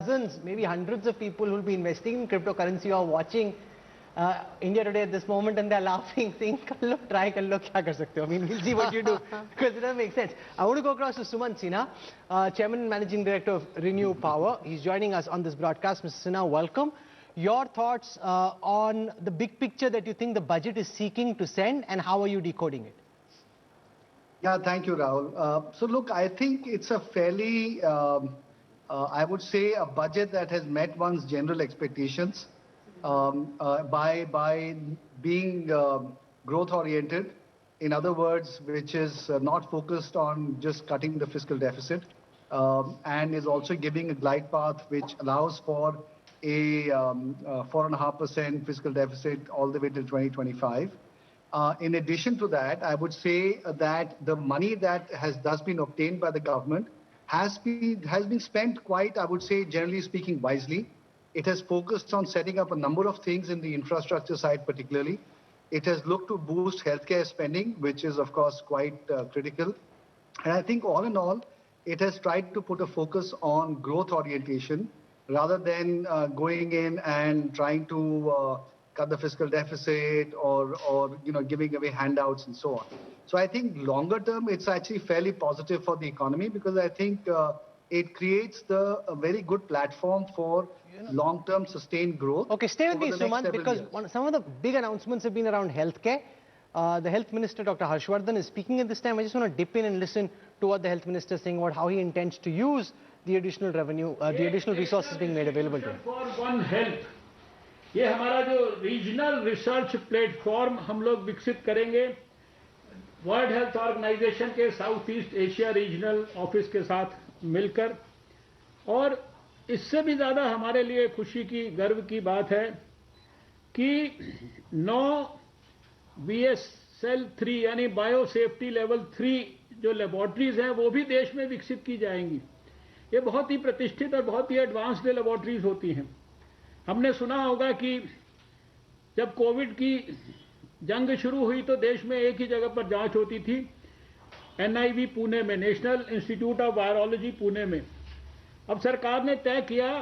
Dozens, maybe hundreds of people who will be investing in cryptocurrency or watching India Today at this moment, and they're laughing, saying, "Kallo, try kallo, kya kar sakte ho?" I mean, we'll see what you do because it doesn't make sense. I want to go across to Sumant Sinha, Chairman and Managing Director of Renew Power. He's joining us on this broadcast. Mr. Sinha, welcome. Your thoughts on the big picture that you think the budget is seeking to send, and how are you decoding it? Yeah, thank you, Rahul. So look, I think it's a fairly I would say a budget that has met one's general expectations by being growth oriented. In other words, which is not focused on just cutting the fiscal deficit and is also giving a glide path which allows for a 4.5% fiscal deficit all the way till 2025. In addition to that, I would say that the money that has thus been obtained by the government has been spent quite, I would say, generally speaking, wisely. It has focused on setting up a number of things in the infrastructure side particularly. It has looked to boost healthcare spending, which is, of course, quite critical. And I think all in all, it has tried to put a focus on growth orientation rather than going in and trying to cut the fiscal deficit or giving away handouts and so on. So I think longer term, it's actually fairly positive for the economy because I think it creates a very good platform for long-term sustained growth. Okay, stay with me, Sumant, because some of the big announcements have been around healthcare. The Health Minister, Dr. Harshvardhan, is speaking at this time. I just want to dip in and listen to what the Health Minister is saying about how he intends to use the additional revenue, the additional resources being made available to him. For One Health, ये हमारा जो regional research platform हम लोग विकसित करेंगे world health organisation के south east Asia regional office के साथ मिलकर। और इससे भी ज़्यादा हमारे लिए खुशी की गर्व की बात है कि 9 BSL 3 यानी बायो सेफ्टी लेवल 3 जो लेबॉर्ट्रीज हैं वो भी देश में विकसित की जाएंगी। ये बहुत ही प्रतिष्ठित और बहुत ही एडवांस्ड लेबॉर्ट्रीज होती हैं। हमने सुना होगा कि जब कोविड की जंग शुरू हुई तो देश में एक ही जगह पर जांच होती थी, NIV पुणे में, national institute of virology Pune में। अब सरकार ने तय किया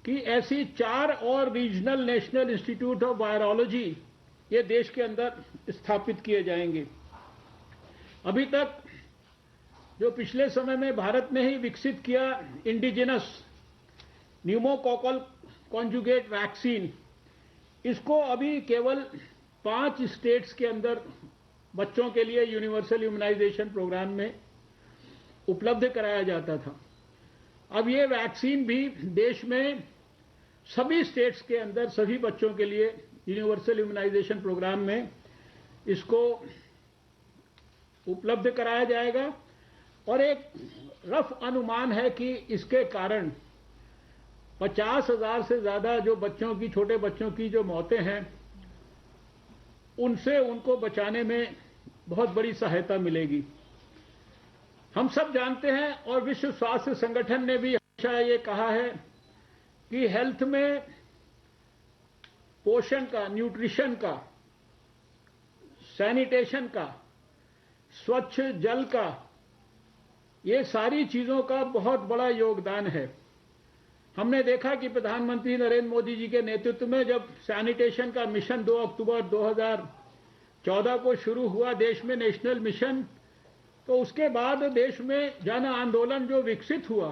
कि ऐसी 4 और regional national institute of virology ये देश के अंदर स्थापित किए जाएंगे। अभी तक जो पिछले समय में भारत ने ही विकसित किया इंडिजिनस न्यूमोकोकल कॉन्जुगेट वैक्सीन, इसको अभी केवल 5 स्टेट्स के अंदर बच्चों के लिए यूनिवर्सल इम्यूनाइजेशन प्रोग्राम में उपलब्ध कराया जाता था। अब ये वैक्सीन भी देश में सभी स्टेट्स के अंदर सभी बच्चों के लिए यूनिवर्सल इम्यूनाइजेशन प्रोग्राम में इसको उपलब्ध कराया जाएगा। और एक रफ अनुमान है कि इसके कारण 50,000 से ज़्यादा जो बच्चों की, छोटे बच्चों की जो मौतें हैं उनसे उनको बचाने में बहुत बड़ी सहायता मिलेगी। हम सब जानते हैं और विश्व स्वास्थ्य संगठन ने भी हमेशा ये कहा है कि हेल्थ में पोषण का, न्यूट्रिशन का, सैनिटेशन का, स्वच्छ जल का, ये सारी चीज़ों का बहुत बड़ा योगदान है। हमने देखा कि प्रधानमंत्री नरेंद्र मोदी जी के नेतृत्व में जब सैनिटेशन का मिशन 2 अक्टूबर 2014 को शुरू हुआ देश में नेशनल मिशन, तो उसके बाद देश में जन आंदोलन जो विकसित हुआ,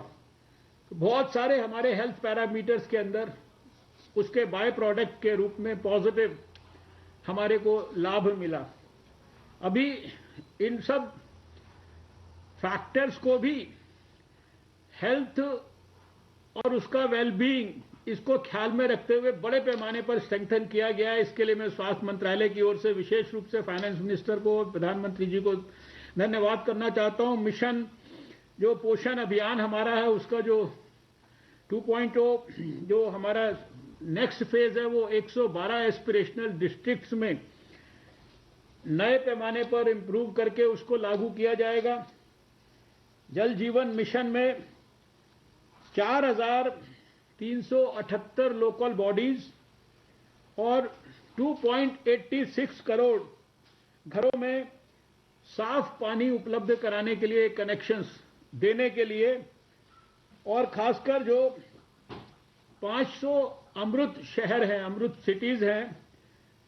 तो बहुत सारे हमारे हेल्थ पैरामीटर्स के अंदर उसके बाय प्रोडक्ट के रूप में पॉजिटिव हमारे को लाभ मिला। अभी इन सब फैक्टर्स को भी हेल्थ और उसका वेलबीइंग इसको ख्याल में रखते हुए बड़े पैमाने पर स्ट्रेंथन किया गया है। इसके लिए मैं स्वास्थ्य मंत्रालय की ओर से विशेष रूप से फाइनेंस मिनिस्टर को और प्रधानमंत्री जी को धन्यवाद करना चाहता हूं। मिशन जो पोषण अभियान हमारा है उसका जो 2.0 जो हमारा नेक्स्ट फेज है वो 112 एस्पिरेशनल डिस्ट्रिक्ट्स में नए पैमाने पर इम्प्रूव करके उसको लागू किया जाएगा। जल जीवन मिशन में 4,378 लोकल बॉडीज और 2.86 करोड़ घरों में साफ पानी उपलब्ध कराने के लिए, कनेक्शंस देने के लिए, और खासकर जो 500 अमृत शहर हैं, अमृत सिटीज हैं,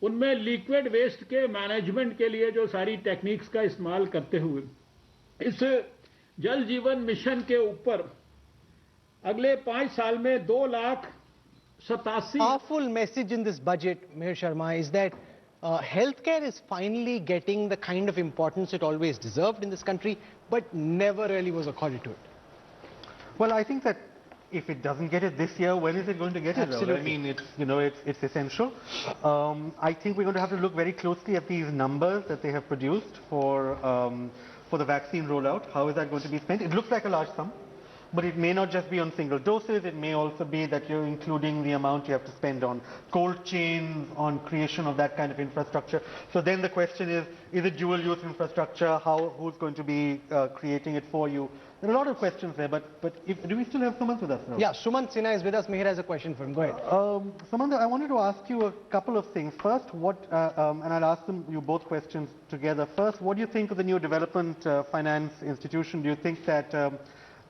उनमें लिक्विड वेस्ट के मैनेजमेंट के लिए जो सारी टेक्निक्स का इस्तेमाल करते हुए इस जल जीवन मिशन के ऊपर अगले 5 साल में 2,87,000 Powerful message in this budget, Mayor Sharma, is that healthcare is finally getting the kind of importance it always deserved in this country, but never really was accorded to it. Well, I think that if it doesn't get it this year, when is it going to get it? Rahul? Absolutely. I mean, it's essential. I think we're going to have to look very closely at these numbers that they have produced for the vaccine rollout. How is that going to be spent? It looks like a large sum, but it may not just be on single doses. It may also be that you're including the amount you have to spend on cold chains, on creation of that kind of infrastructure. So then the question is it dual-use infrastructure? Who's going to be creating it for you? There are a lot of questions there, but do we still have Sumant with us now? Yeah, Sumant Sinha is with us. Mihir has a question for him. Go ahead. Sumant, I wanted to ask you a couple of things. First, and I'll ask you both questions together. First, what do you think of the new development finance institution? Do you think that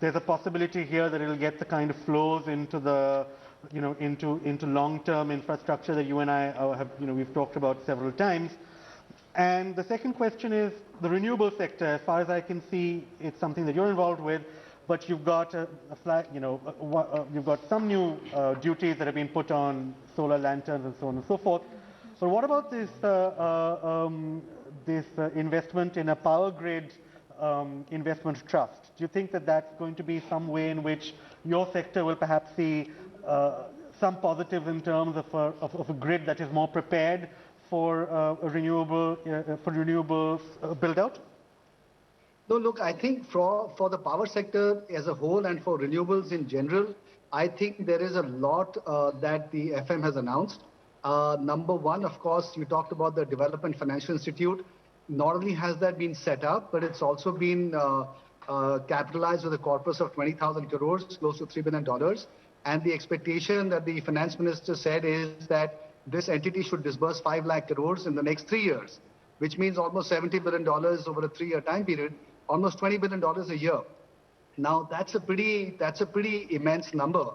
there's a possibility here that it'll get the kind of flows into the, into long-term infrastructure that you and I have, we've talked about several times? And the second question is the renewable sector. As far as I can see, it's something that you're involved with, but you've got you've got some new duties that have been put on solar lanterns and so on and so forth. But what about this investment in a power grid investment trust? Do you think that that's going to be some way in which your sector will perhaps see some positives in terms of a grid that is more prepared for renewables build-out? No, look, I think for the power sector as a whole and for renewables in general, I think there is a lot that the FM has announced. Number one, of course, you talked about the Development Financial Institute. Not only has that been set up, but it's also been capitalized with a corpus of 20,000 crores, close to $3 billion. And the expectation that the finance minister said is that this entity should disburse 5 lakh crores in the next 3 years, which means almost $70 billion over a 3-year time period, almost $20 billion a year. Now, that's a pretty immense number.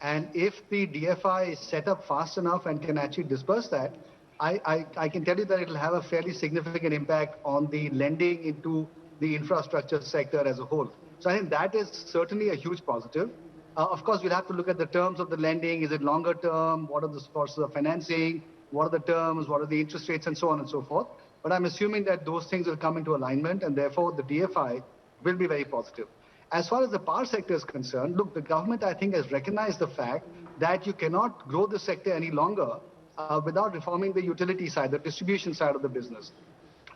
And if the DFI is set up fast enough and can actually disburse that, I can tell you that it will have a fairly significant impact on the lending into the infrastructure sector as a whole. So I think that is certainly a huge positive. Of course, we'll have to look at the terms of the lending. Is it longer term? What are the sources of financing? What are the terms? What are the interest rates? And so on and so forth. But I'm assuming that those things will come into alignment, and therefore the DFI will be very positive. As far as the power sector is concerned, look, the government, I think, has recognized the fact that you cannot grow the sector any longer without reforming the utility side, the distribution side of the business.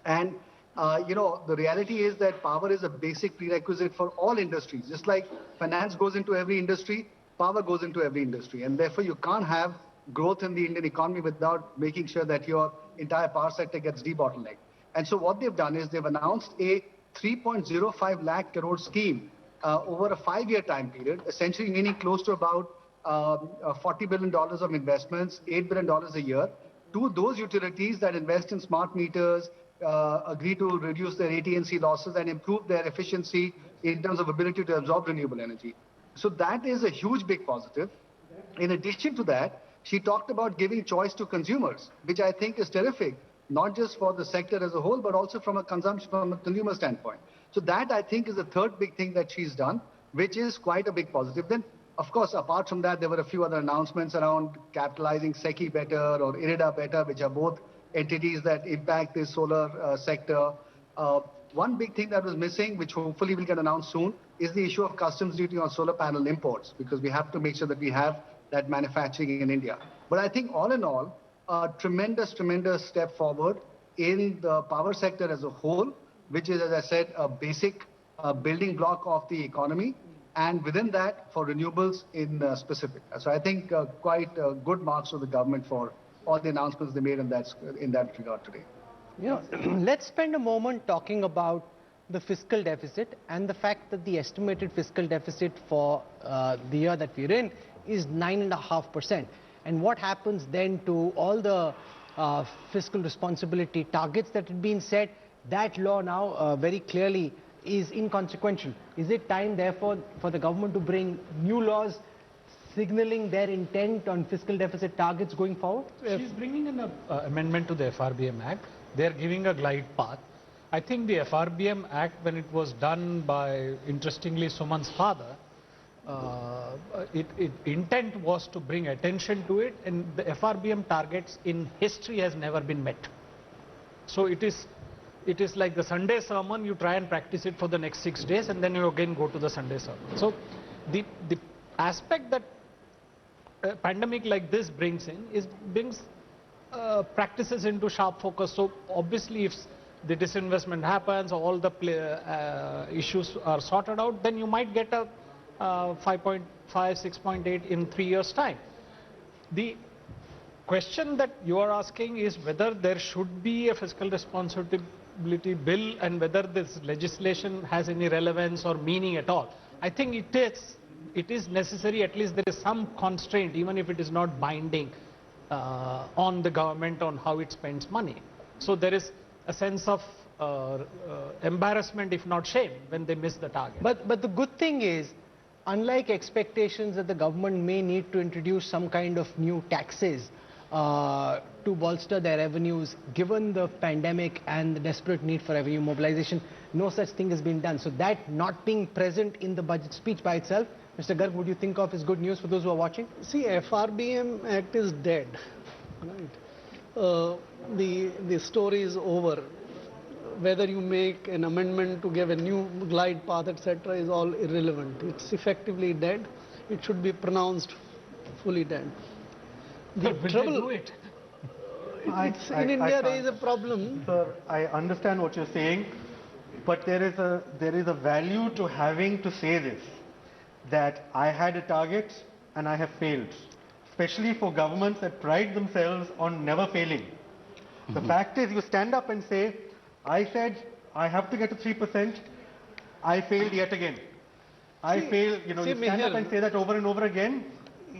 And the reality is that power is a basic prerequisite for all industries. Just like finance goes into every industry, power goes into every industry. And therefore, you can't have growth in the Indian economy without making sure that your entire power sector gets debottlenecked. And so what they've done is they've announced a 3.05 lakh crore scheme over a 5-year time period, essentially meaning close to about $40 billion of investments, $8 billion a year, to those utilities that invest in smart meters, agree to reduce their AT&C losses and improve their efficiency in terms of ability to absorb renewable energy. So that is a huge big positive. In addition to that, she talked about giving choice to consumers, which I think is terrific, not just for the sector as a whole, but also from a consumer standpoint. So that, I think, is the third big thing that she's done, which is quite a big positive. Then, of course, apart from that, there were a few other announcements around capitalizing SECI better or IREDA better, which are both entities that impact the solar sector. One big thing that was missing, which hopefully will get announced soon, is the issue of customs duty on solar panel imports, because we have to make sure that we have that manufacturing in India. But I think all in all, a tremendous step forward in the power sector as a whole, which is, as I said, a basic building block of the economy, and within that, for renewables in specific. So I think quite good marks to the government for all the announcements they made in that regard today. Let's spend a moment talking about the fiscal deficit and the fact that the estimated fiscal deficit for the year that we're in is 9.5%. And what happens then to all the fiscal responsibility targets that had been set? That law now very clearly is inconsequential. Is it time, therefore, for the government to bring new laws signaling their intent on fiscal deficit targets going forward? She's bringing in an amendment to the FRBM Act. They're giving a glide path. I think the FRBM Act, when it was done by, interestingly, Suman's father, intent was to bring attention to it, and the FRBM targets in history has never been met. So it is like the Sunday sermon, you try and practice it for the next 6 days and then you again go to the Sunday sermon. So the aspect that a pandemic like this brings practices into sharp focus. So obviously if the disinvestment happens, all the issues are sorted out, then you might get a 5.5, 6.8 in 3 years' time. The question that you are asking is whether there should be a fiscal responsibility bill and whether this legislation has any relevance or meaning at all. I think it is necessary, at least there is some constraint, even if it is not binding on the government on how it spends money. So there is a sense of embarrassment, if not shame, when they miss the target. But the good thing is, unlike expectations that the government may need to introduce some kind of new taxes to bolster their revenues, given the pandemic and the desperate need for revenue mobilization, no such thing has been done. So that not being present in the budget speech by itself, Mr. Garg, would you think of as good news for those who are watching? See, FRBM Act is dead. Right? The story is over. Whether you make an amendment to give a new glide path, etc., is all irrelevant. It's effectively dead. It should be pronounced fully dead. The trouble, it? in India there is a problem. Sir, I understand what you're saying, but there is a value to having to say this, that I had a target and I have failed, especially for governments that pride themselves on never failing. The fact is, you stand up and say, I said I have to get to 3%, I failed yet again. I failed, you stand up and say that over and over again,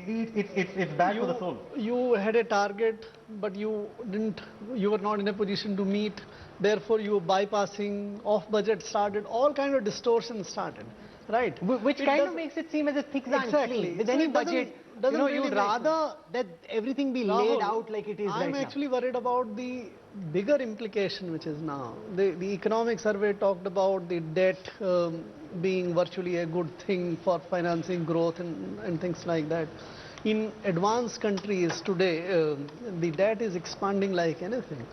it's bad for the soul. You had a target, but you were not in a position to meet. Therefore, you were bypassing, off-budget started, all kind of distortions started, right? Which kind of makes it seem as if things aren't clean. With any budget, you'd rather that everything be laid out like it is right now. I'm actually worried about the bigger implication which is now. The economic survey talked about the debt being virtually a good thing for financing growth and things like that. In advanced countries today, the debt is expanding like anything.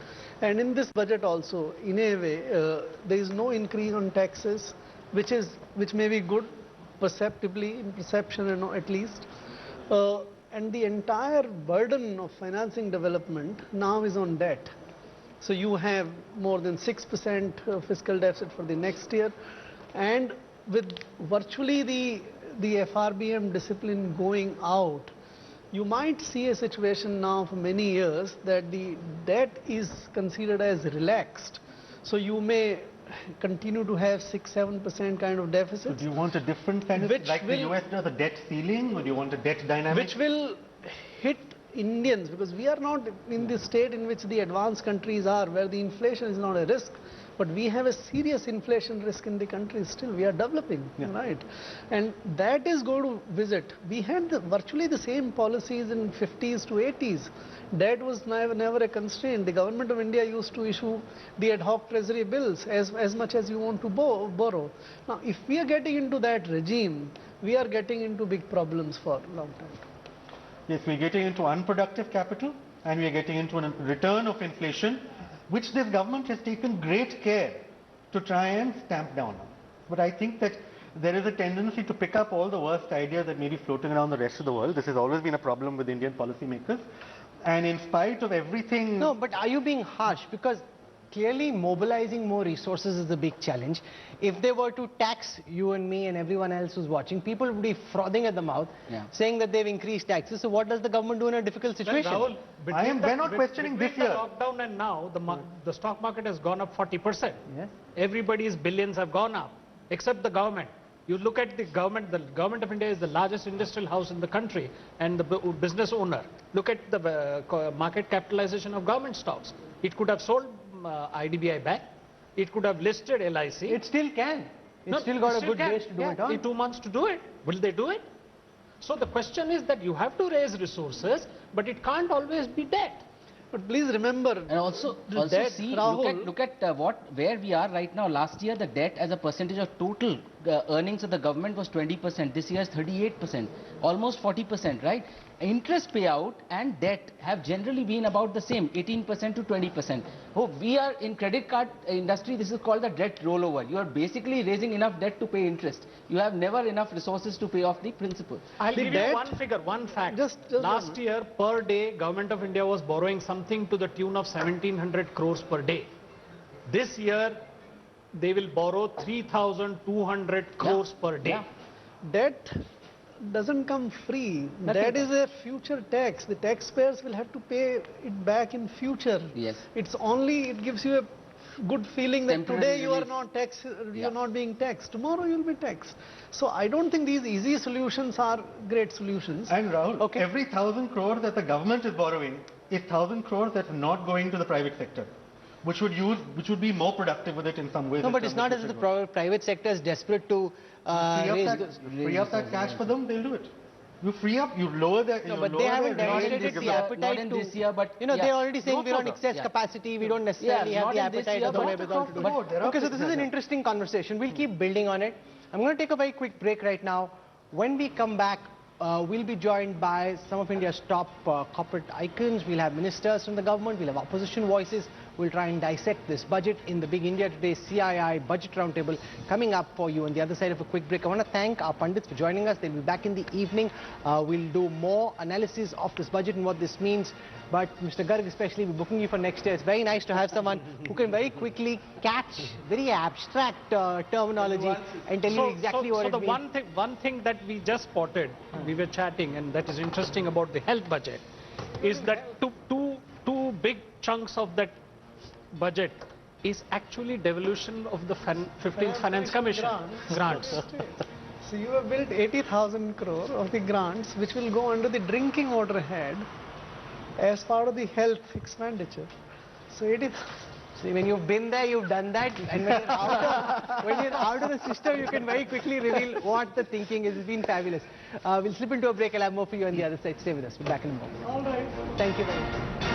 And in this budget also, in a way, there is no increase on taxes, which may be good perceptibly, in perception at least. And the entire burden of financing development now is on debt. So you have more than 6% fiscal deficit for the next year, and with virtually the FRBM discipline going out, you might see a situation now for many years that the debt is considered as relaxed. So you may continue to have 6-7% kind of deficit. So do you want a different kind of, like the US does, a debt ceiling, or do you want a debt dynamic? Which will hit Indians, because we are not in the state in which the advanced countries are, where the inflation is not a risk, but we have a serious inflation risk in the country still. We are developing, right? And that is going to visit. We had virtually the same policies in 50s to 80s. Debt was never a constraint. The government of India used to issue the ad hoc treasury bills as much as you want to borrow. Now, if we are getting into that regime, we are getting into big problems for a long time. Yes, we're getting into unproductive capital, and we're getting into a return of inflation, which this government has taken great care to try and stamp down on. But I think that there is a tendency to pick up all the worst ideas that may be floating around the rest of the world. This has always been a problem with Indian policymakers. And in spite of everything... No, but are you being harsh? Because clearly mobilizing more resources is a big challenge. If they were to tax you and me and everyone else who's watching, people would be frothing at the mouth, saying that they've increased taxes. So what does the government do in a difficult situation? Well, Rahul, we're not questioning this year. The lockdown and now, the stock market has gone up 40%. Yes. Everybody's billions have gone up, except the government. You look at the government of India is the largest industrial house in the country and the business owner. Look at the market capitalization of government stocks. It could have sold IDBI back. It could have listed LIC. It still can. It's still got a good base to do it on. In 2 months to do it. Will they do it? So the question is that you have to raise resources, but it can't always be debt. But please remember, And also debt, see, Rahul, look at where we are right now. Last year, the debt as a percentage of total earnings of the government was 20%. This year is 38%, almost 40%, right? Interest payout and debt have generally been about the same, 18% to 20%. Oh, we are in credit card industry. This is called the debt rollover. You are basically raising enough debt to pay interest. You have never enough resources to pay off the principal. I'll The give you debt- one figure, one fact. Just Last year, per day, Government of India was borrowing something to the tune of 1700 crores per day. This year, they will borrow 3,200 crores per day. Yeah. debt doesn't come free. Nothing That does. is a future tax. The taxpayers will have to pay it back in future. Yes. It's only, it gives you a good feeling that Temporary today you are relief. not taxed, Yeah. you're not being taxed. Tomorrow you'll be taxed. So I don't think these easy solutions are great solutions. And Rahul, Okay. every 1,000 crores that the government is borrowing is 1,000 crores that's not going to the private sector, which would be more productive with it in some ways. No, in but it's terms not of as if the future private sector is desperate to raise growth. Free up that cash for them, they'll do it. You free up, you lower the. No, you but lower they the haven't demand, demonstrated they give the you- appetite Not in to, this year, but you know, yeah. they're already saying Growth we're on program. excess Yeah. capacity, we don't necessarily have not the in this appetite year, or the but wherewithal to across do the it. board, there are Okay, so this is an businesses. interesting conversation. We'll keep building on it. I'm going to take a very quick break right now. When we come back, we'll be joined by some of India's top corporate icons. We'll have ministers from the government, we'll have opposition voices. We'll try and dissect this budget in the Big India Today CII Budget Roundtable coming up for you on the other side of a quick break. I want to thank our pundits for joining us. They'll be back in the evening. We'll do more analysis of this budget and what this means. But Mr. Garg especially, we're booking you for next year. It's very nice to have someone who can very quickly catch very abstract terminology and tell you exactly what it the means. one thing that we just spotted, we were chatting, and that is interesting about the health budget, is that two big chunks of that budget is actually devolution of the 15th Finance Commission grants. So you have built 80,000 crore of the grants which will go under the drinking water head as part of the health expenditure. So 80,000. See, when you've been there, you've done that, and when you're out of the system, you can very quickly reveal what the thinking is. It's been fabulous. We'll slip into a break. I'll have more for you on the other side. Stay with us. We're back in a moment. All right. Thank you very much.